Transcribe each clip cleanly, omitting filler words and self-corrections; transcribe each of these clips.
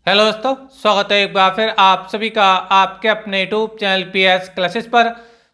Hello दोस्तों, स्वागत है एक बार फिर आप सभी का आपके अपने यूट्यूब चैनल पीएस क्लासेस पर।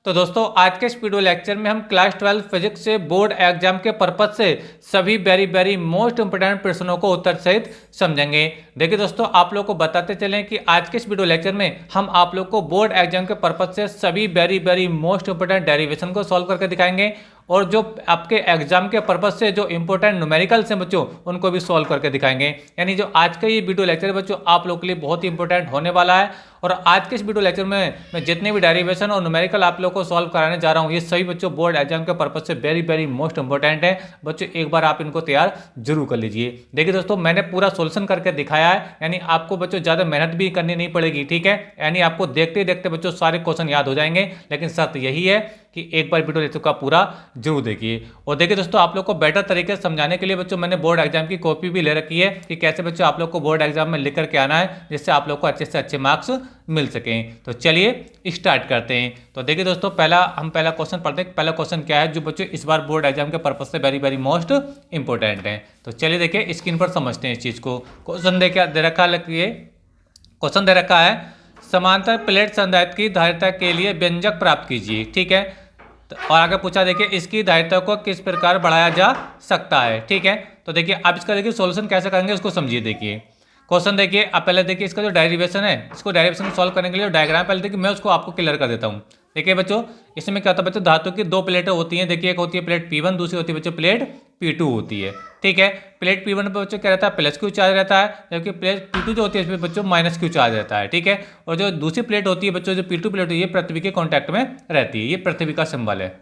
तो दोस्तों, आज के इस वीडियो लेक्चर में हम क्लास 12 फिजिक्स से बोर्ड एग्जाम के पर्पज से सभी वेरी मोस्ट इंपोर्टेंट प्रश्नों को उत्तर सहित समझेंगे। देखिए दोस्तों, आप लोग को बताते चलें कि आज के इस वीडियो लेक्चर में हम आप लोग को बोर्ड एग्जाम के पर्पज से सभी वेरी मोस्ट इंपोर्टेंट डेरिवेशन को सॉल्व करके दिखाएंगे और जो आपके एग्जाम के पर्पज से जो इंपॉर्टेंट न्यूमेरिकल्स हैं बच्चों, उनको भी सॉल्व करके दिखाएंगे। यानी जो आज का ये वीडियो लेक्चर बच्चों आप लोगों के लिए बहुत ही इंपॉर्टेंट होने वाला है। और आज के इस वीडियो लेक्चर में मैं जितने भी डेरिवेशन और न्यूमेरिकल आप लोग को सॉल्व कराने जा रहा हूँ, ये सभी बच्चों बोर्ड एग्जाम के पर्पज से वेरी मोस्ट इंपॉर्टेंट है बच्चों। एक बार आप इनको तैयार जरूर कर लीजिए। देखिए दोस्तों, मैंने पूरा सोल्यूशन करके दिखाया है, यानी आपको बच्चों ज़्यादा मेहनत भी करनी नहीं पड़ेगी, ठीक है। यानी आपको देखते देखते बच्चों सारे क्वेश्चन याद हो जाएंगे, लेकिन शर्त यही है कि एक बार वीडियो लेक्चर का पूरा जरूर देखिए। और देखिए दोस्तों, आप लोग को बेटर तरीके से समझाने के लिए बच्चों मैंने बोर्ड एग्जाम की कॉपी भी ले रखी है कि कैसे बच्चों आप लोग को बोर्ड एग्जाम में लिख करके आना है, जिससे आप लोग को अच्छे से अच्छे मार्क्स मिल सकें। तो चलिए स्टार्ट करते हैं। तो देखिए दोस्तों, हम पहला क्वेश्चन पढ़ते हैं। पहला क्वेश्चन क्या है जो बच्चों इस बार बोर्ड एग्जाम के पर्पज से वेरी मोस्ट इंपॉर्टेंट है। तो चलिए देखिए स्क्रीन पर समझते हैं इस चीज़ को। क्वेश्चन दे रखा है, क्वेश्चन दे रखा है समांतर प्लेट संधारित्र की धारिता के लिए व्यंजक प्राप्त कीजिए, ठीक है। और आगे पूछा देखिए इसकी धारिता को किस प्रकार बढ़ाया जा सकता है, ठीक है। तो देखिए आप इसका देखिए सॉल्यूशन कैसे करेंगे उसको समझिए। देखिए क्वेश्चन देखिए, आप पहले देखिए इसका जो डेरिवेशन है, इसको डेरिवेशन को सॉल्व करने के लिए डायग्राम पहले देखिए मैं उसको आपको क्लियर कर देता हूँ। देखिए बच्चों, इसमें क्या होता है बच्चों, धातु की दो प्लेटें होती हैं। देखिए एक होती है प्लेट P1, दूसरी होती है बच्चों प्लेट P2 होती है, ठीक है। प्लेट P1 पर बच्चों क्या रहता है, प्लस क्यू चार्ज रहता है, जबकि प्लेट P2 जो होती है इसमें बच्चों माइनस क्यू चार्ज रहता है, ठीक है। और जो दूसरी प्लेट होती है बच्चों, जो P2 प्लेट होती है, ये पृथ्वी के कॉन्टैक्ट में रहती है। ये पृथ्वी का सिंबल है,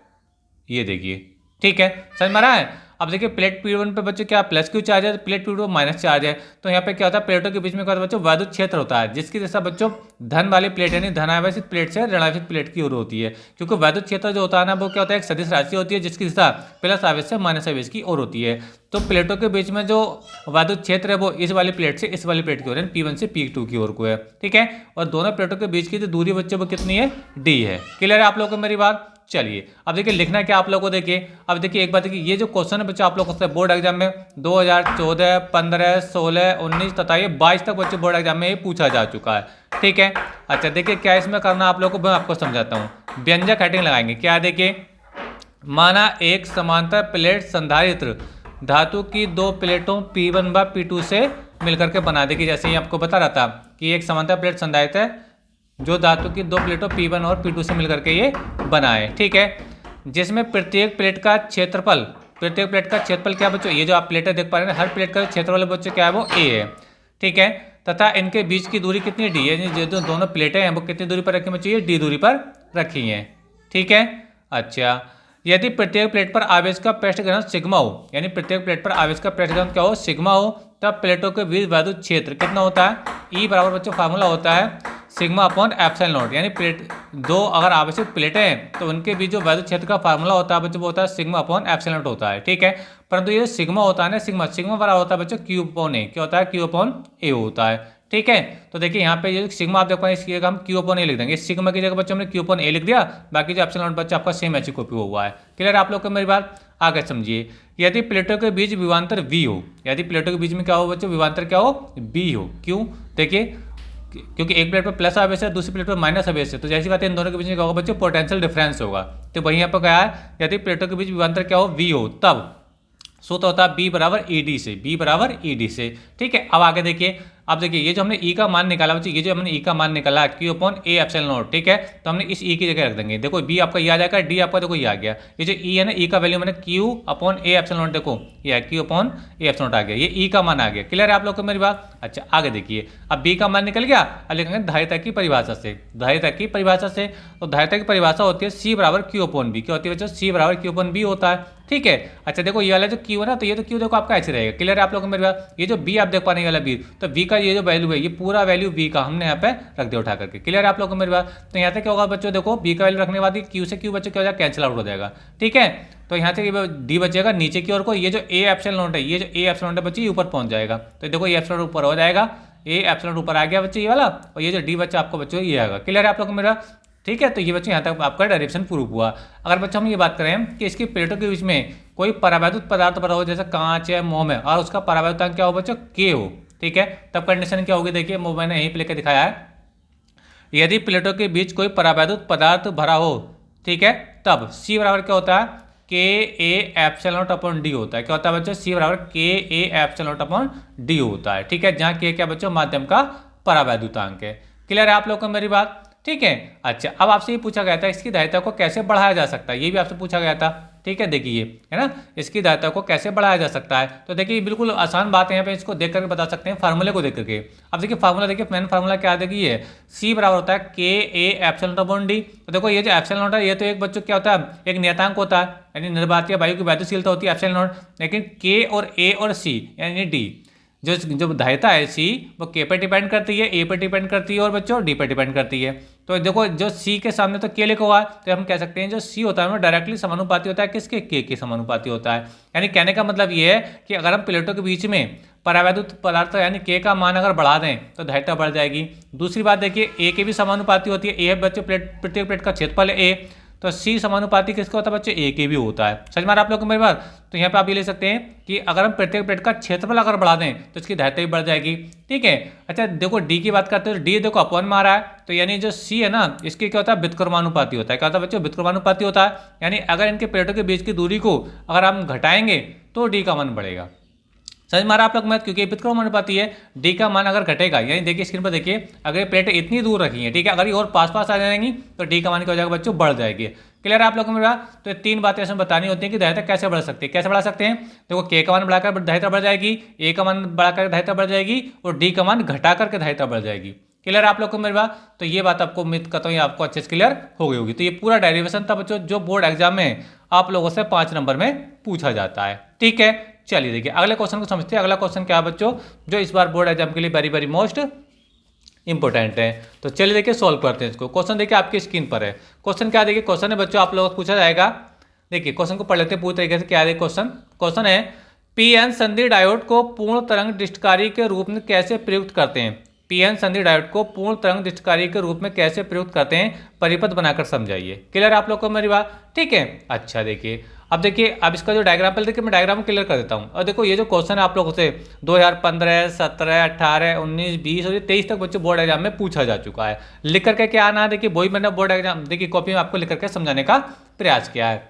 ये देखिए, ठीक है। समझ में आ रहा है। अब देखिए प्लेट P1 पे बच्चों क्या प्लस क्यू चार्ज है, प्लेट P2 पे माइनस चार्ज है। तो यहाँ पे क्या होता है, प्लेटों के बीच में क्या होता है बच्चों, वैद्युत क्षेत्र होता है, जिसकी जैसा बच्चों धन वाली प्लेट यानी धनावेशित प्लेट से ऋणावेशित प्लेट की ओर होती है। क्योंकि वैद्युत क्षेत्र जो होता है ना, वो क्या होता है, एक सदिश राशि होती है जिसकी दिशा प्लस आवेश से माइनस आवेश की ओर होती है। तो प्लेटों के बीच में जो वैद्युत क्षेत्र है वो इस वाली प्लेट से इस वाली प्लेट की ओर यानी P1 से P2 की ओर को है, ठीक है। और दोनों प्लेटों के बीच की जो दूरी बच्चों वो कितनी है, D है। क्लियर है आप लोगों को मेरी बात। चलिए अब देखिए लिखना क्या आप लोगों को, देखिए अब देखिए एक बात देखिए, ये जो क्वेश्चन है बच्चों आप लोगों को बोर्ड एग्जाम में 2014, 15, 16, 19 तथा ये 22 तक बच्चों बोर्ड एग्जाम में ये पूछा जा चुका है, ठीक है। अच्छा देखिए क्या इसमें करना आप लोगों को, मैं आपको समझाता हूँ। व्यंजक हेडिंग लगाएंगे। क्या देखिए, माना एक समांतर प्लेट संधारित्र धातु की दो प्लेटों P1 व P2 से मिलकर के बना देगी। जैसे ही आपको बता रहा था कि एक समांतर प्लेट संधारित्र है जो धातु की दो प्लेटों P1 और P2 से मिलकर के ये बनाए, ठीक है। जिसमें प्रत्येक प्लेट का क्षेत्रफल क्या बच्चों, ये जो आप प्लेटें देख पा रहे हैं, हर प्लेट का क्षेत्रफल बच्चों क्या है, वो A है, ठीक है। तथा इनके बीच की दूरी कितनी D है, जो दोनों प्लेटें हैं वो कितनी दूरी पर रखी बच्चों, ये D दूरी पर रखी हैं, ठीक है। अच्छा, यदि प्रत्येक प्लेट पर आवेश का पृष्ठ ग्रहण सिग्मा हो, यानी प्रत्येक प्लेट पर आवेश का पृष्ठ ग्रहण क्या हो, सिग्मा हो, तब प्लेटों के बीच वैद्युत क्षेत्र कितना होता है, E बराबर बच्चों फार्मूला होता है सिग्मा अपॉन एप्सिलॉन नॉट। यानी प्लेट दो अगर आवश्यक प्लेटें हैं तो उनके बीच जो वैद्युत क्षेत्र का फार्मूला होता है बच्चों वो होता है सिग्मा अपॉन एप्सिलॉन नॉट होता है, ठीक है। परंतु ये सिग्मा होता है ना, सिग्मा बराबर होता है बच्चों क्यू अपॉन ए, क्या होता है, क्यू अपॉन ए होता है, ठीक है। तो देखिए यहाँ पे ये सिग्मा आप देख पाएंगे, इसकी जगह हम क्यू अपॉन ए लिख देंगे। सिग्मा की जगह बच्चों हमने क्यू अपॉन ए लिख दिया, बाकी जो एप्सिलॉन नॉट बच्चा आपका सेम ऐसी कॉपी हुआ है। क्लियर आप लोग को मेरी बात, आगे समझिए। यदि प्लेटों के बीच विभवांतर V हो, यदि प्लेटों के बीच में क्या हो बच्चों, विभवांतर क्या हो, B हो। क्यों, देखिए क्योंकि एक प्लेट पर प्लस आवेश है, दूसरी प्लेट पर माइनस आवेश है, तो जैसी बात है इन दोनों के बीच में क्या होगा बच्चों, पोटेंशियल डिफरेंस होगा। तो वहीं यहाँ पर क्या है, यदि प्लेटों के बीच विभवांतर क्या हो, V हो, तब सूत्र होता है B बराबर ED से, B बराबर ED से, ठीक है। अब आगे देखिए, अब देखिए ये जो हमने E का मान निकाला बच्चों, ये जो हमने E का मान निकाला Q upon A epsilon not, ठीक है। तो हमने इस E की जगह रख देंगे। देखो B आपका ये आ जाएगा, D आपका देखो ये आ गया। ये जो E है ना, E का वैल्यू मैंने Q upon A epsilon naught, देखो ये Q upon A epsilon naught आ गया, ये E का मान आ गया। क्लियर है आप लोग को मेरी बात। अच्छा आगे देखिए, अब B का मान निकल गया, अब लिखेंगे धारिता की परिभाषा से, धारिता की परिभाषा से। तो धारिता की परिभाषा होती है C बराबर क्यू अपॉन बी, क्या होती है बच्चों, C बराबर क्यू अपॉन बी होता है, ठीक है। अच्छा देखो ये वाला जो क्यू है ना, तो ये तो क्यू देखो आपका ऐसे रहेगा। क्लियर है आप लोगों को मेरी बात। ये जो बी आप देख पा रहे हैं वाला बी, तो बी का ये जो वैल्यू है, ये पूरा वैल्यू बी का हमने यहाँ पे रख दिया उठा करके। क्लियर है आप लोगों को मेरी बात। तो यहाँ से क्या होगा बच्चों, देखो बी का वैल्यू रखने के बाद क्यू से क्यू बच्चों क्या हो जाएगा, कैंसिल आउट हो जाएगा, ठीक है। तो यहाँ से डी बचेगा नीचे की ओर को, ये जो ए एप्सिलॉन नॉट है, ये जो ए एप्सिलॉन नॉट है बच्चे ये ऊपर पहुंच जाएगा। तो देखो ये एप्सिलॉन ऊपर हो जाएगा, ए एप्सिलॉन ऊपर आ गया बच्चे ये वाला, और ये जो डी बच्चा आपको बच्चों ये आएगा। क्लियर है आप लोग को मेरा, ठीक है। तो ये बच्चों यहाँ तक आपका डायरेक्शन प्रूफ हुआ। अगर बच्चों हम ये बात करें कि इसकी प्लेटों के बीच में कोई परावैद्युत पदार्थ पड़ा हो, जैसे कांच है, मोम है, और उसका परावैद्युतांक क्या हो बच्चों, के हो, ठीक है। तब कंडीशन क्या होगी, देखिए वो मैंने यहीं पे लेकर दिखाया है। यदि प्लेटों के बीच कोई परावैद्युत पदार्थ भरा हो, ठीक है, तब C बराबर क्या होता है, के ए एप्सिलॉन नॉट अपॉन डी होता है। क्या होता है बच्चों, C बराबर के ए एप्सिलॉन नॉट अपॉन डी होता है, ठीक है, जहाँ के क्या बच्चों माध्यम का परावैद्युतांक है। क्लियर है आप लोग को मेरी बात, ठीक है। अच्छा, अब आपसे ये पूछा गया था इसकी धारिता को कैसे बढ़ाया जा सकता है, ये भी आपसे पूछा गया था, ठीक है। देखिए है ना, इसकी धारिता को कैसे बढ़ाया जा सकता है, तो देखिए बिल्कुल आसान बात है, यहाँ पे इसको देख करके बता सकते हैं, फार्मूले को देख करके। अब देखिए फार्मूला, देखिए मेन फार्मूला क्या देखिए है, C बराबर होता है के ए एप्सिलॉन नॉट अपॉन डी। तो देखो ये जो एप्सिलॉन नॉट है ये तो एक बच्चों क्या होता है, एक नियतांक होता है, यानी निर्वातीय वायु की वैद्युशीलता होती है एप्सिलॉन नॉट। लेकिन के और ए और सी यानी डी, जो धारिता है सी, वो के पर डिपेंड करती है, ए पर डिपेंड करती है और बच्चों डी पर डिपेंड करती है। तो देखो जो सी के सामने तो के लिखा हुआ है, तो हम कह सकते हैं जो सी होता है वो डायरेक्टली समानुपाती होता है किसके, के समानुपाती होता है। यानी कहने का मतलब ये है कि अगर हम प्लेटों के बीच में परावैद्युत पदार्थ यानी के का मान अगर बढ़ा दें तो धारिता बढ़ जाएगी। दूसरी बात देखिए ए के भी समानुपाती होती है, ए है बच्चों प्रत्येक प्लेट का क्षेत्रफल है ए, तो C समानुपाती किसका होता है बच्चों, ए के भी होता है। समझ में आ रहा है आप लोगों को मेरी बात। तो यहाँ पे आप ये ले सकते हैं कि अगर हम प्रत्येक प्लेट का क्षेत्रफल अगर बढ़ा दें तो इसकी धारिता भी बढ़ जाएगी, ठीक है। अच्छा देखो D की बात करते हैं, डी देखो अपॉन में आ रहा है, तो यानी जो C है ना इसकी क्या होता है, व्युत्क्रमानुपाती होता है। क्या होता है बच्चों, व्युत्क्रमानुपाती होता है, यानी अगर इनके प्लेटों के बीच की दूरी को अगर हम घटाएंगे तो D का मान बढ़ेगा। समझ में आ रहा है आप लोग मैथ, क्योंकि व्युत्क्रमानुपाती है, डी का मान अगर घटेगा, यानी देखिए स्क्रीन पर देखिए अगर प्लेट इतनी दूर रखी है, ठीक है, अगर ये और पास पास आ जाएंगी तो डी का मान क्या हो जाएगा बच्चों, बढ़ जाएगी। क्लियर है आप लोगों को मेरा। तो ये तीन बातें इसमें बतानी होती हैं कि धारिता कैसे बढ़ सकती है। कैसे बढ़ा सकते हैं, देखो के का मान बढ़ाकर धारिता बढ़ जाएगी, ए का मान बढ़ाकर धारिता बढ़ जाएगी और डी का मान घटा करके धारिता बढ़ जाएगी। क्लियर है आप लोग को मेरी बात। तो ये बात आपको उम्मीद करता हूँ आपको अच्छे से क्लियर हो गई होगी। तो ये पूरा डेरिवेशन था बच्चों जो बोर्ड एग्जाम में आप लोगों से 5 नंबर में पूछा जाता है, ठीक है। चलिए देखिए अगले क्वेश्चन को समझते हैं। अगला क्वेश्चन क्या है बच्चों, जो इस बार बोर्ड एग्जाम के लिए वेरी वेरी मोस्ट इंपॉर्टेंट है। तो चलिए देखिए सॉल्व करते हैं इसको। क्वेश्चन देखिए आपकी स्क्रीन पर है। क्वेश्चन क्या देखिए, क्वेश्चन है बच्चों आप लोगों को पूछा जाएगा। देखिए क्वेश्चन को पढ़ लेते हैं पूरी तरीके से। क्या है क्वेश्चन है पीएन संधि डायोड को पूर्ण तरंग दृष्टिकारी के रूप में कैसे प्रयुक्त करते हैं। पीएन संधि डायोड को पूर्ण तरंग दृष्टिकारी के रूप में कैसे प्रयुक्त करते हैं, परिपथ बनाकर समझाइए। क्लियर आप लोग को मेरी बात, ठीक है। अच्छा देखिए अब देखिए, अब इसका जो डायग्राम पहले देखिए मैं डायग्राम क्लियर कर देता हूँ। और देखो ये जो क्वेश्चन है आप लोगों से 2015, 17, 18, 19, 20 और 23 तक बच्चों बोर्ड एग्जाम में पूछा जा चुका है। लिख करके क्या आना है, देखिए वही मैंने बोर्ड एग्जाम देखिए कॉपी में आपको लिख करके समझाने का प्रयास किया है।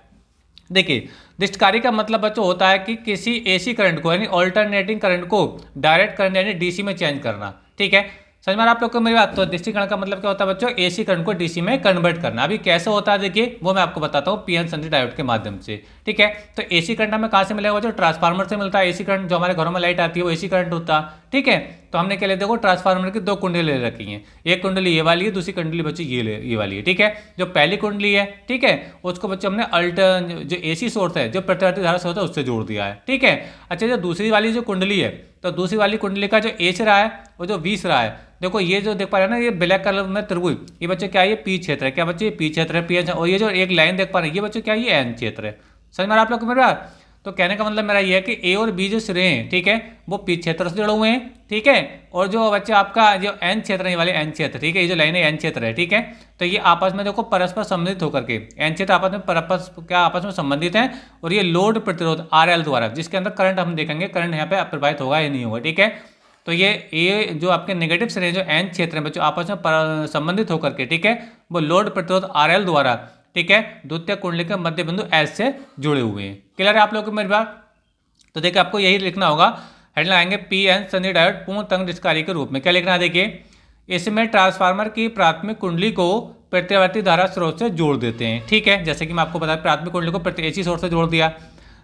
देखिए दृष्टिकारी का मतलब बच्चों होता है कि किसी एसी करंट को यानी ऑल्टरनेटिंग करंट को डायरेक्ट करंट यानी डीसी में चेंज करना, ठीक है। समझ में आप लोग को मेरी बात। तो दृष्टिकरण का मतलब क्या होता है बच्चों, एसी करंट को डीसी में कन्वर्ट करना। अभी कैसे होता है देखिए वो मैं आपको बताता हूँ पीएन संधि डायोड के माध्यम से, ठीक है। तो एसी करंट हमें कहाँ से मिलेगा, जो ट्रांसफार्मर से मिलता है। एसी करंट जो हमारे घरों में लाइट आती है वो एसी करंट होता है, ठीक है। तो हमने क्या लिया, देखो ट्रांसफार्मर की 2 कुंडली ले रखी हैं। एक कुंडली ये वाली है, दूसरी कुंडली बच्चों ये वाली है, ठीक है। जो पहली कुंडली है, ठीक है, उसको बच्चों हमने जो एसी सोर्स है जो प्रतिवर्ती धारा से होता है उससे जोड़ दिया है, ठीक है। अच्छा जो दूसरी वाली जो कुंडली है, तो दूसरी वाली कुंडली का जो ए सिरा है वो जो बी सिरा है, देखो ये जो देख पा रहे हैं ना ये ब्लैक कलर में त्रिभुज, ये बच्चे क्या है, ये पी क्षेत्र है। क्या बच्चे, ये पी क्षेत्र है, पी एच। और ये जो एक लाइन देख पा रहे हैं ये बच्चे क्या है, ये एन क्षेत्र है। समझ में आप लोग को मेरा। तो कहने का मतलब मेरा ये है कि ए और बी जो सिरे हैं, ठीक है, वो पी क्षेत्र से जुड़े हुए हैं, ठीक है। और जो बच्चे आपका जो एन क्षेत्र है, ये वाले एन क्षेत्र, ठीक है, ये जो लाइन है एन क्षेत्र है, ठीक है। तो ये आपस में देखो परस्पर संबंधित होकर के एन क्षेत्र आपस में आपस में संबंधित हैं। और ये लोड प्रतिरोध RL द्वारा, जिसके अंदर करंट हम देखेंगे, करंट यहाँ पे प्रभावित होगा या नहीं होगा, ठीक है। तो ये जो आपके नेगेटिव सिरे जो एन क्षेत्र है बच्चों आपस में संबंधित होकर के, ठीक है, वो लोड प्रतिरोध RL द्वारा, ठीक है, द्वितीय कुंडली के मध्य बिंदु S से जुड़े हुए हैं। क्लियर है आप लोगों को मेरी बात। तो देखिए आपको यही लिखना होगा, हेडलाइन आएंगे पीएन संधि डायोड पूर्ण तरंग दृष्टिकारी के रूप में। क्या लिखना है देखिए, इसमें ट्रांसफार्मर की प्राथमिक कुंडली को प्रतिवर्ती धारा स्रोत से जोड़ देते हैं, ठीक है। जैसे कि मैं आपको बताया प्राथमिक कुंडली को एसी स्रोत से जोड़ दिया,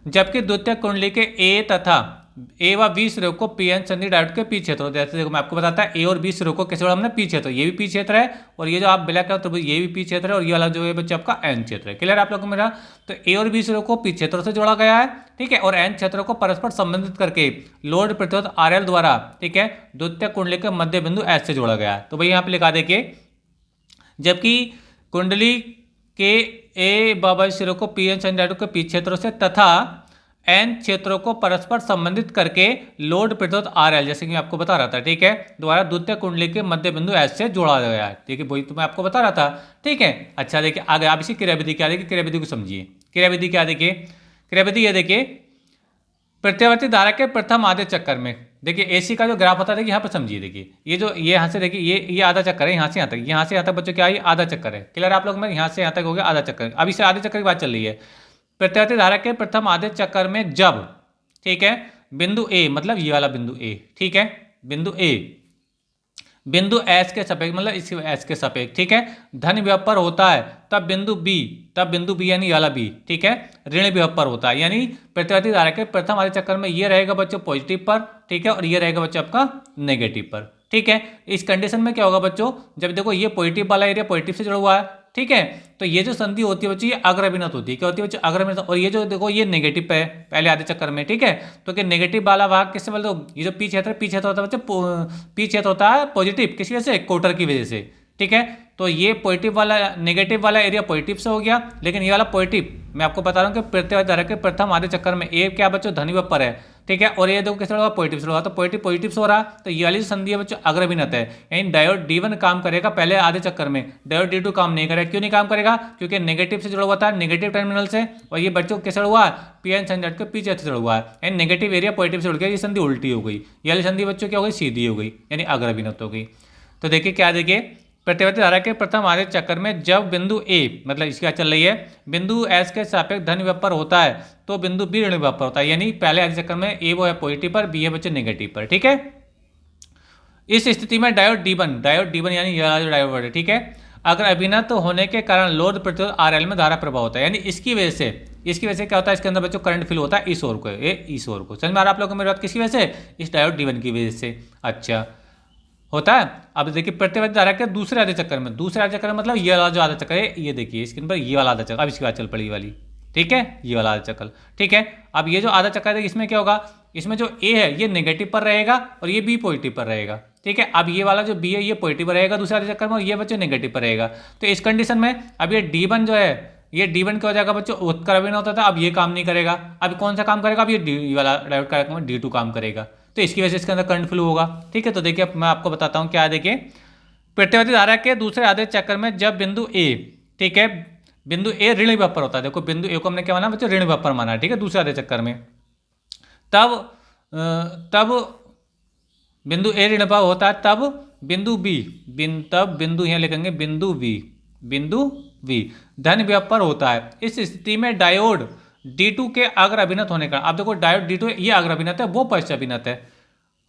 जबकि द्वितीय कुंडली के ए तथा ए व बी सिरों को पीएन संधि डायोड के पी क्षेत्र, जैसे देखो मैं आपको बताता है ए और बी सिरों को कैसे जोड़ा हमने, पी क्षेत्र। ये भी पी क्षेत्र है और ये जो आप ब्लैक है तो ये भी पी क्षेत्र है और ये वाला जो है बच्चे आपका एन क्षेत्र है। क्लियर आप लोगों को मेरा। तो ए और बी सिरों को पी क्षेत्रों से जोड़ा गया है, ठीक है, और एन क्षेत्रों को परस्पर संबंधित करके लोड प्रतिरोध RL द्वारा, ठीक है, द्वितीय कुंडली के मध्य बिंदु S से जोड़ा गया है। तो भाई यहाँ पे लिखा देखिए, जबकि कुंडली के ए व सिरों को पीएन संधि डायोड के पी क्षेत्रों से तथा एन क्षेत्रों को परस्पर संबंधित करके लोड प्रतिरोध RL, जैसे कि मैं आपको बता रहा था, ठीक है, द्वारा द्वितीय कुंडली के मध्य बिंदु S से जोड़ा गया है। ठीक है, वही तो मैं आपको बता रहा था, ठीक है। अच्छा देखिए आगे आप इसी क्रियाविधि क्या देखिए, क्रियाविधि को समझिए। क्रियाविधि क्या देखिए, क्रियाविधि ये देखिए, प्रत्यावर्ती धारा के प्रथम आधे चक्कर में, देखिए एसी का जो ग्राफ होता है, देखिए यहाँ पे समझिए, देखिए ये जो ये यहाँ से देखिए ये आधा चक्कर है, यहाँ से यहाँ तक, यहाँ से यहाँ तक बच्चों क्या है, आधा चक्कर है। क्लियर आप लोग में, यहाँ से यहाँ तक हो गया आधा चक्कर। अब इसे आधे चक्कर की बात चल रही है। प्रत्यावर्ती धारा के प्रथम आधे चक्कर में जब, ठीक है, बिंदु ए, मतलब ये वाला बिंदु ए, ठीक है, बिंदु ए बिंदु एस के सापेक्ष, मतलब इस एस के सापेक्ष, ठीक है, धन विभव पर होता है, तब बिंदु बी यानी ये वाला बी, ठीक है, ऋण विभव पर होता है। यानी प्रतिवर्ती धारा के प्रथम आधे चक्कर में ये रहेगा बच्चों पॉजिटिव पर, ठीक है, और ये रहेगा बच्चों आपका नेगेटिव पर, ठीक है। इस कंडीशन में क्या होगा बच्चों, जब देखो ये पॉजिटिव वाला एरिया पॉजिटिव से जुड़ा हुआ है, ठीक है, तो ये जो संधि होती है बच्चों ये अग्रभिन्नत होती है। क्या होती है बच्चों, अग्रभिन्नत। और ये जो देखो ये नेगेटिव पे है पहले आधे चक्कर में, ठीक है, तो कि नेगेटिव वाला भाग किससे बोलते हो, ये जो पी क्षेत्र होता है बच्चों, पी क्षेत्र होता है पॉजिटिव, किस वजह से, कोटर की वजह से, ठीक है। तो ये पॉजिटिव वाला, नेगेटिव वाला एरिया पॉजिटिव से हो गया, लेकिन ये वाला पॉजिटिव, मैं आपको बता रहा हूँ कि प्रतिवर्ती धारा के प्रथम आधे चक्कर में ए क्या बच्चों, धन विभव पर है, ठीक है, और ये देखो किस तरह पॉजिटिव से होगा, तो पॉजिटिव से हो रहा है, तो ये वाली संधि है बच्चों अग्रभिन्नत है। यानी डायोड D1 काम करेगा पहले आधे चक्कर में, डायोड D2 काम नहीं करेगा। क्यों नहीं काम करेगा, क्योंकि नेगेटिव से जुड़ा हुआ था, नेगेटिव टर्मिनल से, और ये बच्चों कैसे जुड़ा हुआ है, पीएन संजट के पीछे से जुड़ा हुआ है, यानी नेगेटिव एरिया पॉजिटिव से जुड़ गया, ये संधि उल्टी हो गई, ये वाली संधि बच्चों क्या हो गई, सीधी हो गई, यानी अग्रभिन्नत हो गई। तो देखिए क्या, देखिए प्रतिवर्ती धारा के प्रथम आधे चक्कर में जब बिंदु ए, मतलब इसकी बात चल रही है, बिंदु एस के सापेक्ष धन विभव पर होता है, तो बिंदु बी ऋण विभव पर होता है। यानी पहले आधे चक्कर में ए वो है पॉजिटिव पर, बी है बच्चे नेगेटिव पर, ठीक है। इस स्थिति में डायोड D1 यानी यह जो डायोड है, ठीक है, अगर अभिन्नत होने के कारण लोड प्रतिरोध RL में धारा प्रभाव होता है। यानी इसकी वजह से क्या होता है, इसके अंदर बच्चों करंट फ्लो होता है इस ओर को, इस ओर को। समझ में आ रहा है आप लोगों को मेरी बात, किसकी वजह से, इस डायोड D1 की वजह से। अच्छा होता है। अब देखिए प्रतिवर्ती धारा के दूसरे आधे चक्कर में, मतलब ये वाला जो आधा चक्कर है, ये देखिए स्क्रीन पर ये वाला आधा चक्कर, अब इसकी बात चल पड़ी वाली, ठीक है, ये वाला आधा चक्कर, ठीक है। अब ये जो आधा चक्कर है इसमें क्या होगा, इसमें जो ए है ये नेगेटिव पर रहेगा और ये बी पॉजिटिव पर रहेगा, ठीक है। अब ये वाला जो बी है ये पॉजिटिव पर रहेगा दूसरे आधे चक्कर में, और ये बच्चे नेगेटिव पर रहेगा। तो इस कंडीशन में अब ये D1 जो है, ये D1 क्या हो जाएगा बच्चों, उत्तर अभिन्न होता था, अब ये काम नहीं करेगा। अब कौन सा काम करेगा, अब ये वाला डायोड का D2 काम करेगा, तो इसकी वजह से इसके अंदर करंट फ्लो होगा, ठीक है। तो देखिए मैं आपको बताता हूँ क्या, देखिए प्रतिवर्ती धारा के दूसरे आधे चक्कर में जब बिंदु ए, ठीक है, बिंदु ए ऋण विभव पर होता है। देखो बिंदु ए को हमने क्या माना बच्चों, ऋण विभव पर माना है, ठीक है, दूसरे आधे चक्कर में, तब बिंदु ए ऋण विभव होता है, तब बिंदु बी, तब बिंदु यहाँ लिखेंगे बिंदु बी धन विभव पर होता है। इस स्थिति में डायोड D2 के अग्र अभिन्नत होने का, अब देखो डायोड D2 ये अग्र अभिन्नत है, वो पश्च अभिन्नत है,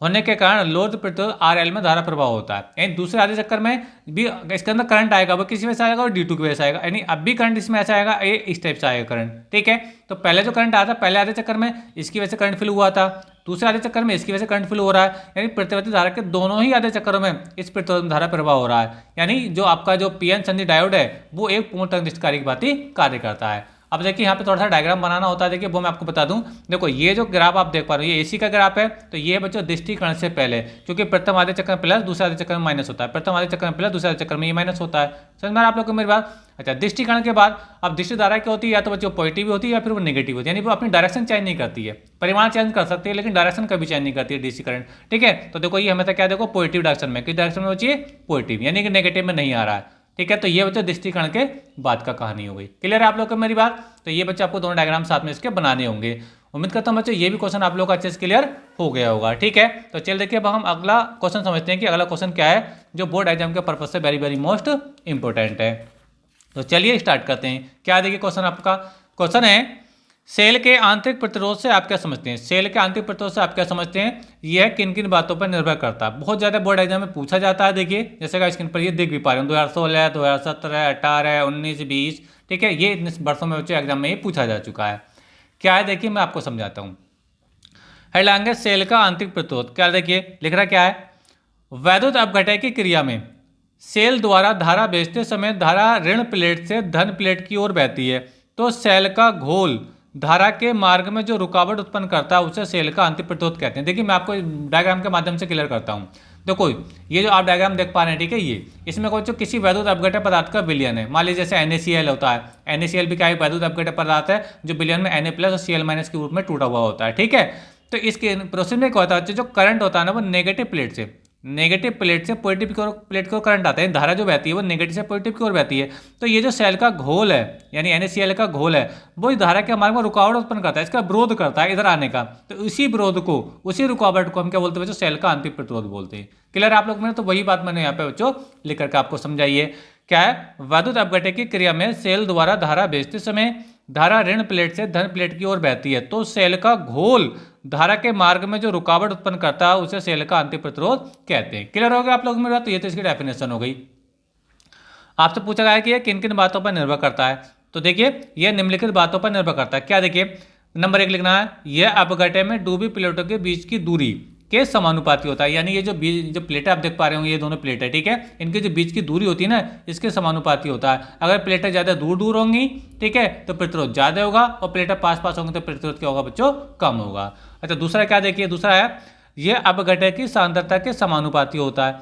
होने के कारण लोड प्रतिरोध RL में धारा प्रभाव होता है। यानी दूसरे आधे चक्कर में भी इसके अंदर करंट आएगा, वो किसी वजह से आएगा और D2 की वजह से आएगा। यानी अब भी करंट इसमें ऐसा आएगा, ये इस टाइप से आएगा करंट, ठीक है। तो पहले जो करंट आया था पहले आधे चक्कर में, इसकी वजह से करंट फ्लो हुआ था, दूसरे आधे चक्कर में इसकी वजह से करंट फ्लो हो रहा है। यानी प्रतिवर्ती धारा के दोनों ही आधे चक्करों में इस प्रतिरोध धारा प्रभाव हो रहा है। यानी जो आपका जो पीएन संधि डायोड है वो एक पूर्ण तंगनिष्ठकारी की भांति कार्य करता है। अब देखिए यहाँ पे थोड़ा सा डायग्राम बनाना होता है, देखिए वो मैं आपको बता दूं। देखो ये जो ग्राफ आप देख पा रहे हो ये एसी का ग्राफ है, तो ये बच्चों दृष्टिकरण से पहले, क्योंकि प्रथम आधे चक्कर में प्लस दूसरे आधे चक्कर में माइनस होता है, प्रथम आधे चक्कर में प्लस दूसरे आधे चक्कर में ये माइनस होता है। समझ में आप लोग को मेरी बात। अच्छा दृष्टिकरण के बाद अब दृष्टि धारा क्या होती है, या तो बच्चों पॉजिटिव होती है या फिर वो नेगेटिव होती है। यानी वो अपनी डायरेक्शन चेंज नहीं करती है, परिमाण चेंज कर सकती है लेकिन डायरेक्शन कभी चेंज नहीं करती है दृष्टिकरण, ठीक है। तो देखो ये हमेशा क्या, देखो पॉजिटिव डायरेक्शन में, किस डायरेक्शन में होती है, पॉजिटिव, यानी कि नेगेटिव में नहीं आ रहा है, ठीक है। तो ये बच्चों दृष्टिकरण के बाद का कहानी हो गई। क्लियर है आप लोग को मेरी बात। तो ये बच्चे आपको दोनों डायग्राम साथ में इसके बनाने होंगे। उम्मीद करता हूं बच्चों ये भी क्वेश्चन आप लोग का अच्छे से क्लियर हो गया होगा, ठीक है। तो चल देखिए अब हम अगला क्वेश्चन समझते हैं कि अगला क्वेश्चन क्या है जो बोर्ड एग्जाम के पर्पज से वेरी वेरी मोस्ट इंपॉर्टेंट है। तो चलिए स्टार्ट करते हैं। क्या देखिए क्वेश्चन आपका, क्वेश्चन है सेल के आंतरिक प्रतिरोध से आप क्या समझते हैं, सेल के आंतरिक प्रतिरोध से आप क्या समझते हैं, यह किन किन बातों पर निर्भर करता है। बहुत ज़्यादा बोर्ड एग्जाम में पूछा जाता है। देखिए जैसे कि स्क्रीन पर ये देख भी पा रहे हैं 2016, 2017, 18, 19, 20, ठीक है, ये इन वर्षों में बच्चों एग्जाम में ये पूछा जा चुका है। क्या है देखिए मैं आपको समझाता हूँ। हेडलाइन है सेल का आंतरिक प्रतिरोध। क्या देखिए लिख रहा क्या है, वैद्युत अपघटन की क्रिया में सेल द्वारा धारा भेजते समय धारा ऋण प्लेट से धन प्लेट की ओर बहती है, तो सेल का घोल धारा के मार्ग में जो रुकावट उत्पन्न करता है उसे सेल का आंतरिक प्रतिरोध कहते हैं। देखिए मैं आपको डायग्राम के माध्यम से क्लियर करता हूँ। देखो ये जो आप डायग्राम देख पा रहे हैं, ठीक है, ये इसमें कोई जो किसी वैद्युत अपघटन पदार्थ का विलयन है। मान लीजिए जैसे NaCl होता है, NaCl भी क्या है, वैद्युत अपघटन पदार्थ है जो विलयन में Na प्लस और Cl माइनस के रूप में टूटा हुआ होता है, ठीक है। तो इसके प्रोसेस में क्या होता है, जो करंट होता है ना वो नेगेटिव प्लेट से, नेगेटिव प्लेट से पॉजिटिव की ओर प्लेट की ओर करंट आता है, धारा जो बहती है वो नेगेटिव से पॉजिटिव की ओर बहती है। तो ये जो सेल का घोल है यानी NaCl का घोल है वो इस धारा के मार्ग में रुकावट उत्पन्न करता है, इसका विरोध करता है इधर आने का। तो उसी विरोध को, उसी रुकावट को हम क्या बोलते हैं बच्चों, सेल का आंतरिक प्रतिरोध बोलते हैं। क्लियर आप लोग? मैंने तो वही बात मैंने यहाँ पे बच्चों लिख करके आपको समझाइए। क्या है, वैद्युत अपघटन की क्रिया में सेल द्वारा धारा भेजते समय धारा ऋण प्लेट से धन प्लेट की ओर बहती है, तो सेल का घोल धारा के मार्ग में जो रुकावट उत्पन्न करता है उसे सेल का आंतरिक प्रतिरोध कहते हैं। क्लियर हो गया आप लोग मेरी बात? तो ये तो इसकी डेफिनेशन हो गई। आपसे पूछा गया कि ये किन किन बातों पर निर्भर करता है, तो देखिए यह निम्नलिखित बातों पर निर्भर करता है। क्या, देखिए नंबर 1 लिखना है, यह अपघटन में डूबी प्लेटों के बीच की दूरी के समानुपाती होता है। यानी ये जो प्लेटें आप देख पा रहे होंगे, ये दोनों प्लेटें, ठीक है, इनके जो बीच की दूरी होती है ना, इसके समानुपाती होता है। अगर प्लेटें ज़्यादा दूर दूर होंगी, ठीक है, तो प्रतिरोध ज़्यादा होगा, और प्लेटें पास पास होंगी तो प्रतिरोध क्या होगा बच्चों, कम होगा। अच्छा, दूसरा क्या, देखिए दूसरा है, यह अपघटन की सांद्रता के समानुपाती होता है।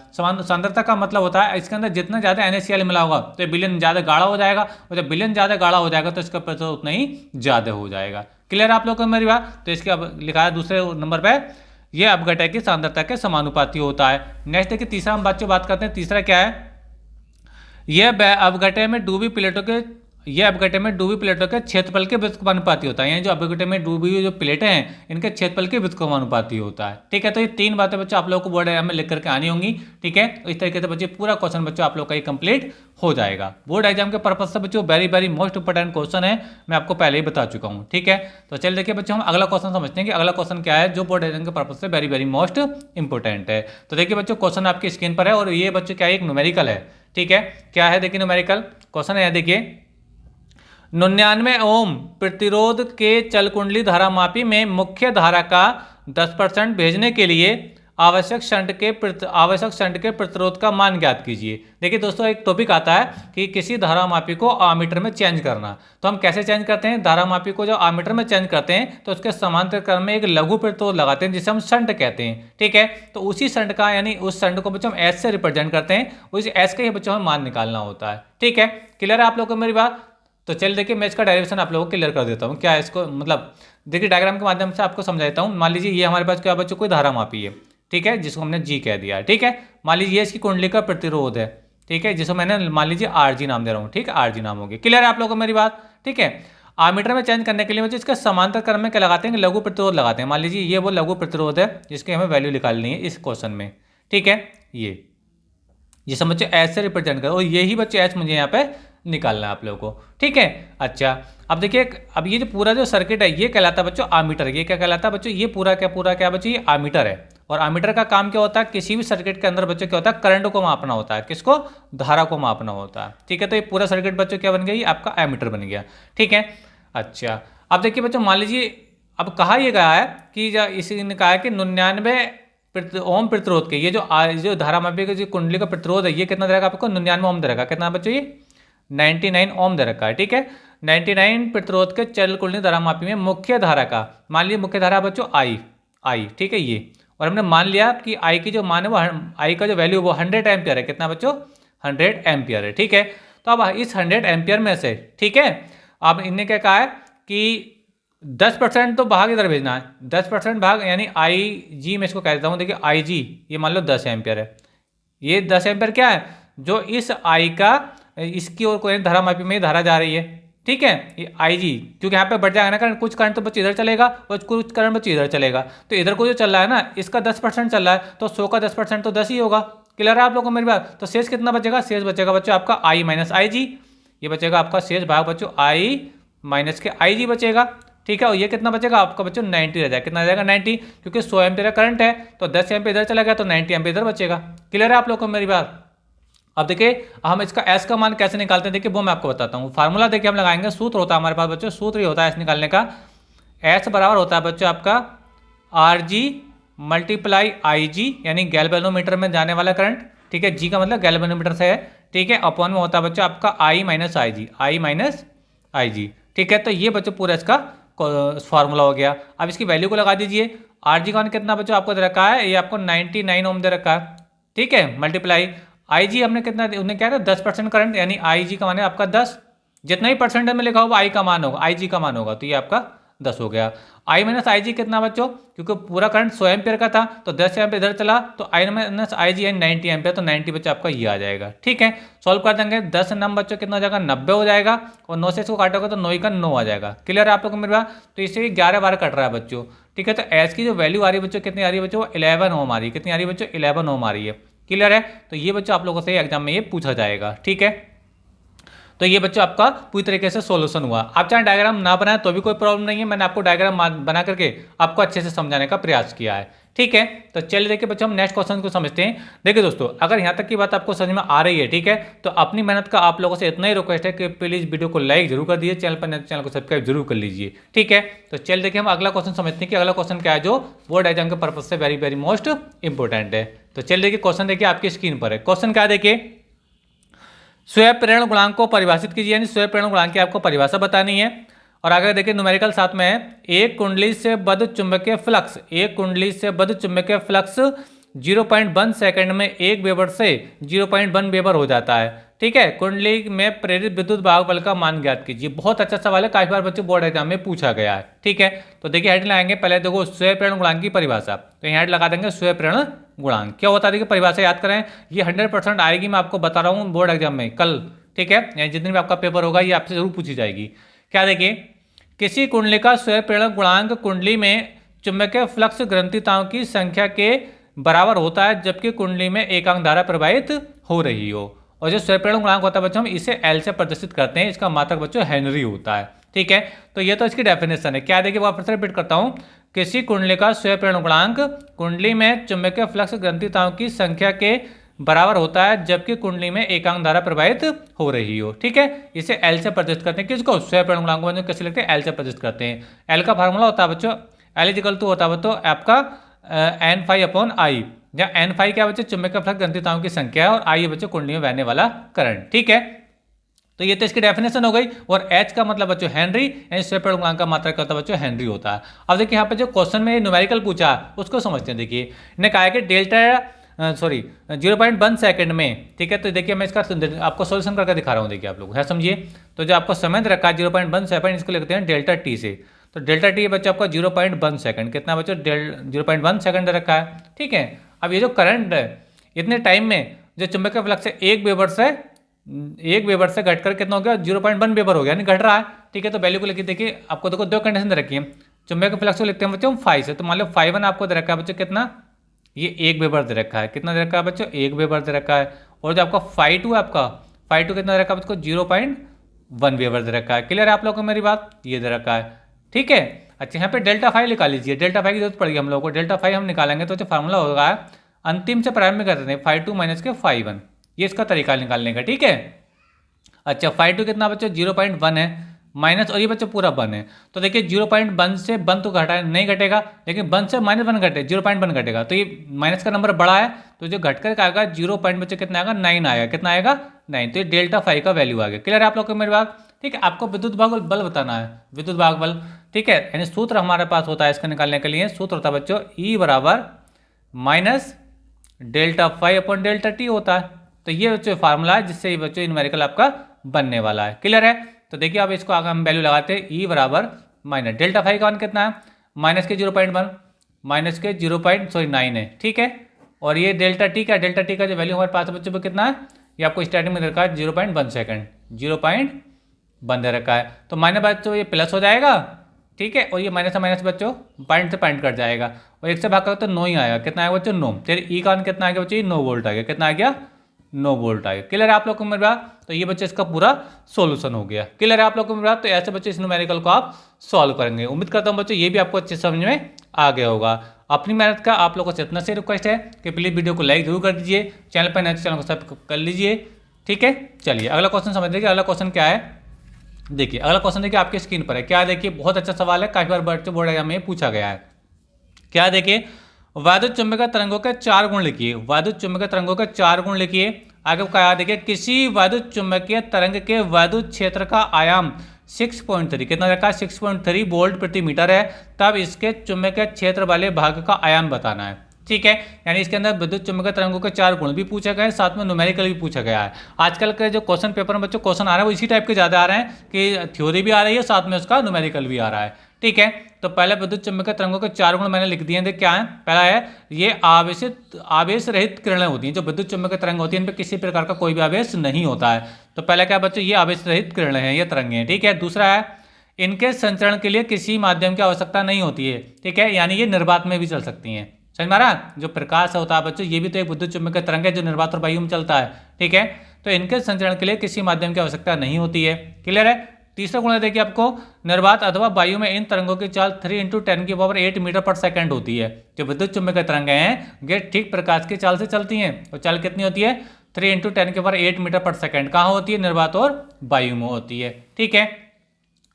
सांद्रता का मतलब होता है इसके अंदर जितना ज़्यादा NaCl मिला होगा तो विलयन ज़्यादा गाढ़ा हो जाएगा, और जब विलयन ज़्यादा गाढ़ा हो जाएगा तो इसका प्रतिरोध उतना ही ज़्यादा हो जाएगा। क्लियर आप लोग को मेरी बात? तो इसके अब लिखा है दूसरे नंबर पर, यह अपघटन की सांद्रता के समानुपाती होता है। नेक्स्ट देखिए तीसरा हम बच्चों बात करते हैं। तीसरा क्या है, यह अपघटन में डूबी प्लेटों के क्षेत्रफल के व्युत्क्रमानुपाती होता है। यानी जो अपघटन में डूबी हुई जो प्लेटें हैं इनके क्षेत्रफल के व्युत्क्रमानुपाती होता है। ठीक है, तो ये 3 बातें बच्चों आप लोग को बोर्ड एग्जाम में लिख करके आनी होंगी। ठीक है, तो इस तरीके से बच्चे पूरा क्वेश्चन बच्चों आप लोग का ये कंप्लीट हो जाएगा। बोर्ड एग्जाम के पर्पज से बच्चों very very most important question है, मैं आपको पहले ही बता चुका हूँ। ठीक है, तो चलिए देखिए बच्चों हम अगला क्वेश्चन समझते हैं कि अगला क्वेश्चन क्या है जो बोर्ड एग्जाम के पर्पज से वेरी वेरी मोस्ट इंपोर्टेंट है। तो देखिए बच्चों क्वेश्चन आपकी स्क्रीन पर है, और ये बच्चों क्या है, एक न्यूमेरिकल है। ठीक है, क्या है देखिए न्यूमेरिकल क्वेश्चन है, देखिए 99 ओम प्रतिरोध के चल कुंडली धारामापी में मुख्य धारा का 10% भेजने के लिए आवश्यक शंट के प्रतिरोध का मान ज्ञात कीजिए। देखिए दोस्तों एक टॉपिक आता है कि किसी धारामापी को आमीटर में चेंज करना। तो हम कैसे चेंज करते हैं, धारामापी को जब आमीटर में चेंज करते हैं तो उसके समांतर क्रम में एक लघु प्रतिरोध लगाते हैं जिसे हम शंट कहते हैं। ठीक है, तो उसी शंट का यानी उस शंट को बच्चों हम एस से रिप्रेजेंट करते हैं, उस एस का ही बच्चों हमें मान निकालना होता है। ठीक है, क्लियर है आप लोग को मेरी बात? तो चलिए देखिए मैं इसका डेरिवेशन आप लोगों को क्लियर कर देता हूँ। क्या है इसको मतलब, देखिए डायग्राम के माध्यम से आपको समझा देता हूँ। मान लीजिए ये हमारे पास क्या बच्चों कोई धारामापी है, ठीक है, जिसको हमने जी कह दिया है। ठीक है, मान लीजिए इसकी कुंडली का प्रतिरोध है, ठीक है, जिसको मैंने मान लीजिए RG नाम दे रहा हूँ। ठीक है, RG नाम होगी। क्लियर है आप लोगों को मेरी बात? ठीक है, आमीटर में चेंज करने के लिए बच्चों इसका समांतर क्रम में क्या लगाते हैं, लघु प्रतिरोध लगाते हैं। मान लीजिए ये वो लघु प्रतिरोध है जिसकी हमें वैल्यू निकालनी है इस क्वेश्चन में। ठीक है, ये जिसे बच्चे एस से रिप्रेजेंट करो, और यही बच्चे एस मुझे यहाँ पे निकालना है आप लोगों को। ठीक है, अच्छा अब देखिए, अब ये जो पूरा जो सर्किट है ये कहलाता है बच्चों आमीटर। ये क्या कहलाता है बच्चों, ये पूरा क्या बच्चों, ये आमीटर है। और आमीटर का काम क्या होता है, किसी भी सर्किट के अंदर बच्चों क्या होता है, करंट को मापना होता है। किसको, धारा को मापना होता है। ठीक है, तो ये पूरा सर्किट बच्चों क्या बन गया, ये आपका एमीटर बन गया। ठीक है, अच्छा अब देखिए बच्चों मान लीजिए अब कहा यह गया है कि इसी ने कहा है कि 99 ओम प्रतिरोध के ये जो धारामापी की जो कुंडली का प्रतिरोध है ये कितना दे रखा आपको, 99 ओम दे रखा। कितना बच्चों, ये 99 ओम दे रखा है। ठीक है, 99 प्रतिरोध के चल कुंडली धारामापी में मुख्य धारा का, मान लीजिए मुख्य धारा बच्चों आई, ठीक है ये, और हमने मान लिया कि आई की जो मान है वो आई का जो वैल्यू वो 100 एम्पियर है। कितना बच्चों, 100 एम्पियर है। ठीक है, तो अब इस 100 एम्पियर में से, ठीक है, अब इनने क्या कहा है कि 10% तो भाग इधर भेजना है। 10% भाग यानी IG मैं इसको कह देता हूँ। देखिए IG ये मान लो 10 एम्पियर है। ये 10 एम्पियर क्या है, जो इस I का इसकी ओर कोई धारामापी में धारा जा रही है। ठीक है, ये IG क्योंकि यहाँ पे बढ़ जाएगा ना करंट, कुछ करंट तो बच्चे इधर चलेगा और कुछ करंट बच्चे इधर चलेगा। तो इधर को जो चल रहा है ना इसका 10% चल रहा है, तो 100 का 10% तो 10 ही होगा। क्लियर है आप लोगों को मेरी बात? तो शेष कितना बचेगा, शेष बचेगा बच्चों आपका I माइनस IG। ये बचेगा आपका शेष भाग बच्चों I माइनस के IG बचेगा। ठीक है, और ये कितना बचेगा आपका बच्चों 90 रह जाएगा। कितना आ जाएगा 90, क्योंकि 100 एम्पियर करंट है तो 10 एम्पियर इधर चला गया तो 90 एम्पियर इधर बचेगा। क्लियर है आप लोगों को मेरी बात? अब देखिए हम इसका एस का मान कैसे निकालते हैं, देखिए वो मैं आपको बताता हूँ। फार्मूला देखिए हम लगाएंगे, सूत्र होता है हमारे पास बच्चों, सूत्र ही होता है एस निकालने का। एस बराबर होता है बच्चों आपका RG मल्टीप्लाई IG यानी गैल्वेनोमीटर में जाने वाला करंट। ठीक है, जी का मतलब गैल्वेनोमीटर से है। ठीक है, अपॉन में होता है बच्चों आपका I माइनस IG। ठीक है, तो ये बच्चों पूरा इसका फार्मूला हो गया। अब इसकी वैल्यू को लगा दीजिए। RG का मान कितना बच्चों आपको दे रखा है, ये आपको 99 ओम दे रखा है। ठीक है, मल्टीप्लाई IG हमने कितना, उन्हें क्या है 10% करंट यानी IG का मान है आपका 10। जितना ही परसेंटेज में लिखा होगा I का मान होगा, IG का मान होगा, तो ये आपका 10 हो गया। आई माइनस आई जी कितना बच्चों, क्योंकि पूरा करंट 100 एम्पियर का था तो 10 एम्पियर इधर चला तो आई माइनस आई जी यानी 90 एम्पियर, तो 90 बच्चों आपका ये आ जाएगा। ठीक है, सॉल्व कर देंगे। 10 नंबर बच्चों कितना हो जाएगा, 90 हो जाएगा, और 9 से इसको काटोगे तो 9 का 9 आ जाएगा। क्लियर है आप लोग को मेरे बात। तो इससे 11 बार कट रहा है बच्चों। ठीक है, तो एस की जो वैल्यू आ रही है बच्चों कितनी आ रही है बच्चों, 11 ओम आ रही है। कितनी आ रही है बच्चों, 11 ओम आ रही है। क्लियर है, तो ये बच्चों आप लोगों से एग्जाम में ये पूछा जाएगा। ठीक है, तो ये बच्चों आपका पूरी तरीके से सॉल्यूशन हुआ। आप चाहे डायग्राम ना बनाए तो भी कोई प्रॉब्लम नहीं है, मैंने आपको डायग्राम बना करके आपको अच्छे से समझाने का प्रयास किया है। ठीक है, तो चलिए देखिए बच्चों हम नेक्स्ट क्वेश्चन को समझते हैं। देखिए दोस्तों, अगर यहाँ तक की बात आपको समझ में आ रही है, ठीक है, तो अपनी मेहनत का आप लोगों से इतना ही रिक्वेस्ट है कि प्लीज वीडियो को लाइक जरूर कर दीजिए, चैनल को सब्सक्राइब जरूर कर लीजिए। ठीक है, तो चलिए देखिए हम अगला क्वेश्चन समझते हैं कि अगला क्वेश्चन क्या है जो बोर्ड एग्जाम के पर्पज से वेरी वेरी मोस्ट इंपॉर्टेंट है। तो चलिए देखिए क्वेश्चन देखिए आपकी स्क्रीन पर है। क्वेश्चन क्या देखिए, स्वयं प्रेरण गुणांक को परिभाषित कीजिए, यानी स्वयं प्रेरण गुणांक की आपको परिभाषा बतानी है। और आगे देखिए न्यूमेरिकल साथ में है, एक कुंडली से बद्ध चुंबकीय फ्लक्स, एक कुंडली से बद्ध चुंबकीय फ्लक्स 0.1 सेकंड में 1 वेबर से 0.1 वेबर हो जाता है। ठीक है, कुंडली में प्रेरित विद्युत भाग बल का मान ज्ञात कीजिए। बहुत अच्छा सवाल है, काफी बार बच्चों बोर्ड एग्जाम में पूछा गया है। ठीक है, तो देखिए हेड लगाएंगे पहले, देखो स्वयं प्रेरण गुणांक की परिभाषा, तो यहाँ हेड लगा देंगे स्वयं प्रेरण गुणांक क्या होता है। देखिए परिभाषा याद करें, ये 100% आएगी, मैं आपको बता रहा हूँ बोर्ड एग्जाम में कल। ठीक है, यानी जितने भी आपका पेपर होगा ये आपसे जरूर पूछी जाएगी। क्या देखिए, किसी कुंडली का स्वयं प्रेरण गुणांक कुंडली में चुंबकीय फ्लक्स ग्रंथिताओं की संख्या के बराबर होता है जबकि कुंडली में एकांक धारा प्रवाहित हो रही हो। और जो स्वयं प्रेरण गुणांक होता है बच्चों, हम इसे एल से प्रदर्शित करते हैं, इसका मात्रक बच्चों हेनरी होता है। ठीक है, तो ये तो इसकी डेफिनेशन है। क्या देखिए वो फिर से रिपीट करता हूँ, किसी कुंडली का स्वयं प्रेरण गुणांक कुंडली में चुंबकीय फ्लक्स ग्रंथिताओं की संख्या के बराबर होता है जबकि कुंडली में एकांक धारा प्रवाहित हो रही हो। ठीक है, इसे एल से प्रदर्शित करते हैं, किसको, स्वयं प्रेरण गुणांक को कैसे लिखते हैं, एल से प्रदर्शित करते हैं। एल का फार्मूला होता है बच्चों, एल इजिकल टू होता है बच्चों आपका एन फाई अपॉन आई, जहाँ एन फाई क्या बच्चों, चुंबकीय फ्लक्स ग्रंथिताओं की संख्या है, और आई बच्चों कुंडली में बहने वाला करंट। ठीक है, तो ये तो इसकी डेफिनेशन हो गई। और एच का मतलब बच्चों हेनरी, यानी स्वयं प्रेरण गुणांक का मात्रक होता है बच्चों हेनरी होता है। अब देखिए यहाँ पे जो क्वेश्चन में न्यूमेरिकल पूछा उसको समझते हैं। देखिए इन्हें कहा है कि डेल्टा 0.1 सेकंड में। ठीक है, तो देखिए मैं इसका आपको सोल्यूशन करके दिखा रहा हूँ, देखिए आप लोग है समझिए। तो जो आपको समय दे रखा है 0.1 सेकंड, इसको लिखते हैं डेल्टा टी से। तो डेल्टा टी बच्चा आपका 0.1 सेकंड, कितना बच्चों 0.1 सेकंड दे रखा है। ठीक है, अब ये जो करंट है इतने टाइम में जो चुंबकीय फ्लक्स है 1 वेबर से घटकर कितना हो गया, 0.1 वेबर हो गया, यानी घट रहा है। ठीक है, तो वैल्यू को लेकर देखिए आपको देखो दो कंडीशन दे रखी है, चुंबकीय फ्लक्स को लिखते हैं बच्चों 5 से, तो मान लो 5 आपको दे रखा है बच्चों कितना, ये 1 वेबर दे रखा है, कितना दे रखा है बच्चों 1 वेबर दे रखा है। और जो आपका φ2 है, आपका φ2 कितना दे रखा है बच्चों 0.1 वेबर दे रखा है। क्लियर है आप लोगों को मेरी बात, ये दे रखा है। ठीक है, अच्छा यहाँ पे डेल्टा फाई निकाल लीजिए, डेल्टा फाई की जरूरत पड़ेगी हम लोगों को। डेल्टा फाई हम निकालेंगे तो जो फार्मूला होगा अंतिम से प्रारंभ करते हैं φ2 माइनस के φ1, ये इसका तरीका निकालने का। ठीक है, अच्छा φ2 कितना बच्चों 0.1 है माइनस, और ये बच्चों पूरा 1 है। तो देखिए 0.1 से 1 तो घटा नहीं घटेगा, लेकिन 1 से -1 घटे 0.1 घटेगा, तो ये माइनस का नंबर बड़ा है, तो जो घटकर आएगा 0 पॉइंट बच्चों कितना आएगा 9 आएगा, कितना आएगा 9। तो ये डेल्टा फाई का वैल्यू आ गया। क्लियर है आप लोग को मेरी बात। ठीक है, आपको विद्युत भाग बल बताना है, विद्युत भाग बल। ठीक है, यानी सूत्र हमारे पास होता है इसका निकालने के लिए, सूत्र होता है बच्चों E बराबर minus delta phi upon delta t होता है। तो ये बच्चों फार्मूला है जिससे ये बच्चों न्यूमेरिकल आपका बनने वाला है। क्लियर है, तो देखिए अब इसको आगे हम वैल्यू लगाते हैं E बराबर माइनस डेल्टा फाई का मान कितना है, माइनस के 0.1 माइनस के 0.9 है। ठीक है, और ये डेल्टा टी का जो वैल्यू हमारे पास बच्चों पर कितना है, ये आपको स्टार्टिंग में दे रखा है 0.1 सेकंड, 0.1 दे रखा है। तो माइनस बच्चों ये प्लस हो जाएगा। ठीक है, और ये माइनस माइनस बच्चों पॉइंट से पॉइंट कट जाएगा, और 1 से भाग करो तो 9 ही आएगा। कितना आएगा बच्चों 9। तेरे ई का मान कितना आ गया बच्चों, 9 वोल्ट आ गया, कितना आ गया 9 वोल्ट आ गया। क्लियर है आप लोग को मेरी बात। तो ये बच्चे इसका पूरा सॉल्यूशन हो गया। क्लियर है आप लोग को मेरी बात। तो ऐसे बच्चे इस न्यूमेरिकल को आप सॉल्व करेंगे। उम्मीद करता हूँ बच्चों ये भी आपको अच्छे समझ में आ गया होगा। अपनी मेहनत का आप लोगों से इतना से रिक्वेस्ट है कि प्लीज़ वीडियो को लाइक जरूर कर दीजिए, चैनल पर नए चैनल को सब्सक्राइब कर लीजिए। ठीक है, चलिए अगला क्वेश्चन समझ लीजिए। अगला क्वेश्चन क्या है, देखिए अगला क्वेश्चन देखिए आपकी स्क्रीन पर है। क्या देखिए बहुत अच्छा सवाल है, काफी बार बच्चों बोर्ड एग्जाम में पूछा गया है। क्या देखिए, वैद्युत चुंबकीय तरंगों के 4 गुण लिखिए, वैद्युत चुंबकीय तरंगों के 4 गुण लिखिए। आगे कहा देखिए, किसी वैद्युत चुंबकीय तरंग के वैद्युत क्षेत्र का आयाम 6.3 कितना रखा है 6.3 वोल्ट प्रति मीटर है, तब इसके चुंबकीय क्षेत्र वाले भाग का आयाम बताना है। ठीक है, यानी इसके अंदर विद्युत चुंबकीय तरंगों के 4 गुण भी पूछा गया है, साथ में न्यूमेरिकल भी पूछा गया है। आजकल के जो क्वेश्चन पेपर में बच्चों क्वेश्चन आ रहा है वो इसी टाइप के ज़्यादा आ रहे हैं कि थ्योरी भी आ रही है, साथ में उसका न्यूमेरिकल भी आ रहा है। ठीक है। तो पहले विद्युत चुम्बकीय तरंगों के 4 गुण मैंने लिख दिए हैं। क्या है? पहला है ये आवेश रहित किरणें होती हैं। जो विद्युत चुम्बकीय तरंग होती है इनपे किसी प्रकार का कोई भी आवेश नहीं होता है। तो पहला क्या बच्चों, ये आवेश रहित किरणें हैं, ये तरंगे हैं, ठीक है। दूसरा है इनके संचरण के लिए किसी माध्यम की आवश्यकता नहीं होती है, ठीक है, यानी ये निर्वात में भी चल सकती हैं। समझ में आ रहा? जो प्रकाश होता है बच्चों, ये भी तो एक विद्युत चुम्बकीय तरंग है जो निर्वात और वायु में चलता है, ठीक है। तो इनके संचरण के लिए किसी माध्यम की आवश्यकता नहीं होती है। क्लियर है? तीसरा गुण है देखिए आपको, निर्वात अथवा वायु में इन तरंगों की चाल 3 × 10⁸ मीटर पर सेकंड होती है। जो विद्युत चुम्बकीय तरंगें हैं ये ठीक प्रकाश की चाल से चलती हैं। और चाल कितनी होती है? 3 × 10⁸ मीटर पर सेकंड। कहाँ होती है? निर्वात और वायु में होती है, ठीक है।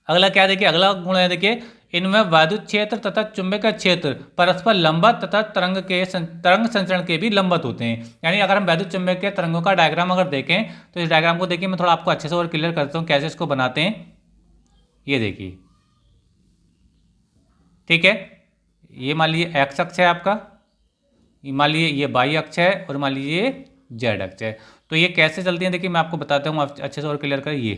अगला क्या देखिए, अगला गुण है देखिए, इनमें वैद्युत क्षेत्र तथा चुंबकीय क्षेत्र परस्पर लंबवत तथा तरंग संचरण के भी लंबवत होते हैं। यानी अगर हम वैद्युत चुंबकीय तरंगों का डायग्राम अगर देखें तो इस डायग्राम को देखिए, मैं थोड़ा आपको अच्छे से और क्लियर करता हूँ कैसे इसको बनाते हैं। ये देखिए, ठीक है, ये मान लीजिए एक्स अक्ष है आपका, मान लीजिए ये वाई अक्ष है और मान लीजिए ये जेड अक्ष है। तो ये कैसे चलती हैं देखिए मैं आपको बताता हूँ अच्छे से और क्लियर कर। ये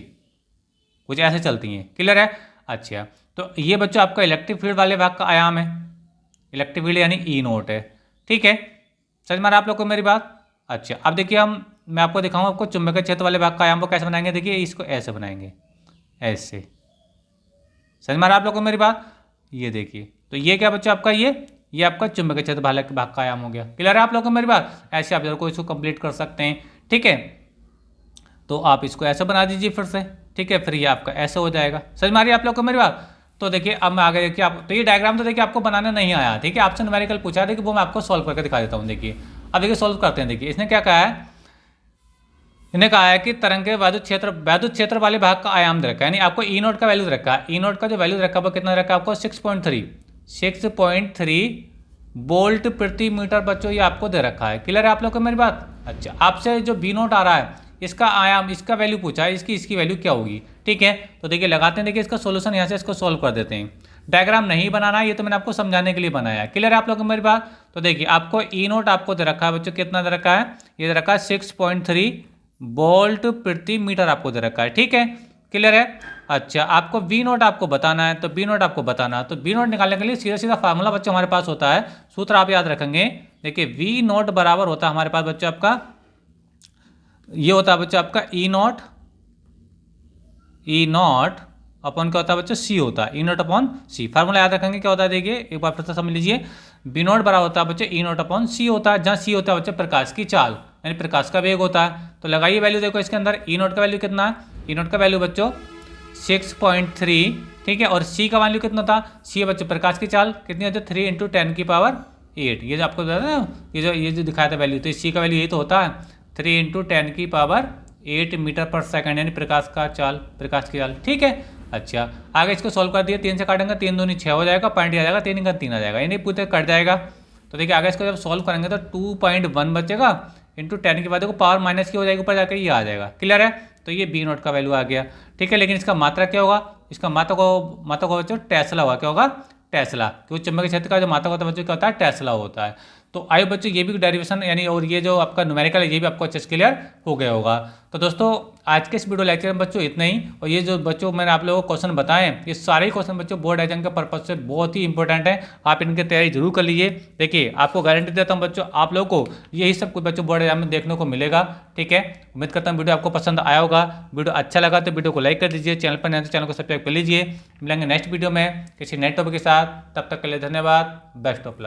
कुछ ऐसे चलती हैं, क्लियर है? अच्छा, तो ये बच्चों आपका इलेक्ट्रिक फील्ड वाले भाग का आयाम है। इलेक्ट्रिक फील्ड यानी E0 है, ठीक है। समझ में आ रहा आप लोग को मेरी बात? अच्छा, अब देखिए मैं आपको दिखाऊंगा आपको चुंबकीय क्षेत्र वाले भाग का आयाम को कैसे बनाएंगे। देखिए इसको ऐसे बनाएंगे, ऐसे। समझ में आ रहा आप लोग को मेरी बात? ये देखिए, तो ये क्या बच्चों आपका ये आपका चुंबकीय क्षेत्र वाले भाग का आयाम हो गया। क्लियर है आप लोग को मेरी बात? ऐसे आप जरूर इसको कंप्लीट कर सकते हैं, ठीक है। तो आप इसको ऐसे बना दीजिए फिर से, ठीक है, फिर ये आपका ऐसे हो जाएगा। समझ में आ रही है आप लोग को मेरी बात? तो देखिए अब मैं आगे देखिए आप, तो ये डायग्राम तो देखिए आपको बनाना नहीं आया, ठीक है, आपसे न्यूमेरिकल पूछा, देखिए वो मैं आपको सॉल्व करके दिखा देता हूँ। देखिए अब देखिए सॉल्व करते हैं। देखिए इसने क्या कहा है, इन्हें कहा है कि तरंग के वैद्युत क्षेत्र वाले भाग का आयाम दे रखा है, यानी आपको E0 का वैल्यू रखा है। E0 का जो वैल्यू रखा है वो कितना रखा है आपको? 6.3 वोल्ट प्रति मीटर बच्चों, ये आपको दे रखा है। क्लियर है आप लोग को मेरी बात? अच्छा, आपसे जो B0 आ रहा है इसका आयाम, इसका वैल्यू पूछा है, इसकी वैल्यू क्या होगी, ठीक है। तो देखिए लगाते हैं, देखिए इसका सोल्यूशन यहाँ से इसको सोल्व कर देते हैं। डायग्राम नहीं बनाना है, ये तो मैंने आपको समझाने के लिए बनाया है। क्लियर है आप लोग को मेरी बात? तो देखिए आपको E0 आपको दे रखा है बच्चों, कितना दे रखा है? ये दे रखा है 6.3 वोल्ट प्रति मीटर आपको दे रखा है, ठीक है। क्लियर है? अच्छा, आपको V0 आपको बताना है, तो V0 आपको बताना है, तो V0 निकालने के लिए सीधा सीधा फार्मूला बच्चों हमारे पास होता है, सूत्र आप याद रखेंगे। देखिए V0 बराबर होता है हमारे पास बच्चों आपका, ये होता है बच्चों आपका E0 अपन क्या होता है बच्चों? C होता है, E0/C। फार्मूला याद रखेंगे क्या होता है, देखिए एक बार फिर से समझ लीजिए। V0 बराबर होता है बच्चों E0/C होता है, जहाँ C होता है बच्चों प्रकाश की चाल, यानी प्रकाश का वेग होता है। तो लगाइए वैल्यू, देखो इसके अंदर E0 का वैल्यू कितना है? E0 का वैल्यू बच्चों 6.3, ठीक है। और C का वैल्यू कितना था? C है बच्चों प्रकाश की चाल, कितनी होती है? 3 × 10⁸ ये जो आपको बताया ना, ये जो दिखाया था वैल्यू, तो C का वैल्यू यही तो होता है, 3 × 10⁸ मीटर पर सेकंड, यानी प्रकाश की चाल, ठीक है। अच्छा, आगे इसको सॉल्व कर दिया, 3 से काटेंगे, 3 दूनी 6 हो जाएगा, पॉइंट आ जाएगा, 3 का 3 आ जाएगा, यानी पूरे कट जाएगा। तो देखिए आगे इसको जब सॉल्व करेंगे तो 2.1 बचेगा, इंटू 10 के बाद देखो पावर माइनस की हो जाएगी, ऊपर जाकर ये आ जाएगा। क्लियर है? तो ये B0 का वैल्यू आ गया, ठीक है। लेकिन इसका मात्रा क्या होगा? इसका मात्रा को बच्चों टेस्ला होगा। क्या होगा? टेस्ला, क्योंकि चुंबकीय क्षेत्र का जो मात्रा होता है बच्चों क्या होता है? टेस्ला होता है। तो आइए बच्चों, ये भी डेरिवेशन यानी और ये जो आपका न्यूमेरिकल है ये भी आपको अच्छे से क्लियर हो गया होगा। तो दोस्तों आज के इस वीडियो लेक्चर में बच्चों इतना ही। और ये जो बच्चों मैंने आप लोगों को क्वेश्चन बताए, ये सारे ही क्वेश्चन बच्चों बोर्ड एग्जाम के पर्पज से बहुत ही इंपॉर्टेंट है, आप इनकी तैयारी जरूर कर लीजिए। देखिए आपको गारंटी देता हूँ बच्चों, आप लोगों को यही सब कुछ बच्चों बोर्ड एग्जाम में देखने को मिलेगा, ठीक है। उम्मीद करता हूँ वीडियो आपको पसंद आया होगा। वीडियो अच्छा लगा तो वीडियो को लाइक कर दीजिए, चैनल पर नए तो चैनल को सब्सक्राइब कर लीजिए। मिलेंगे नेक्स्ट वीडियो में किसी नए टॉपिक के साथ, तब तक के लिए धन्यवाद, बेस्ट ऑफ लक।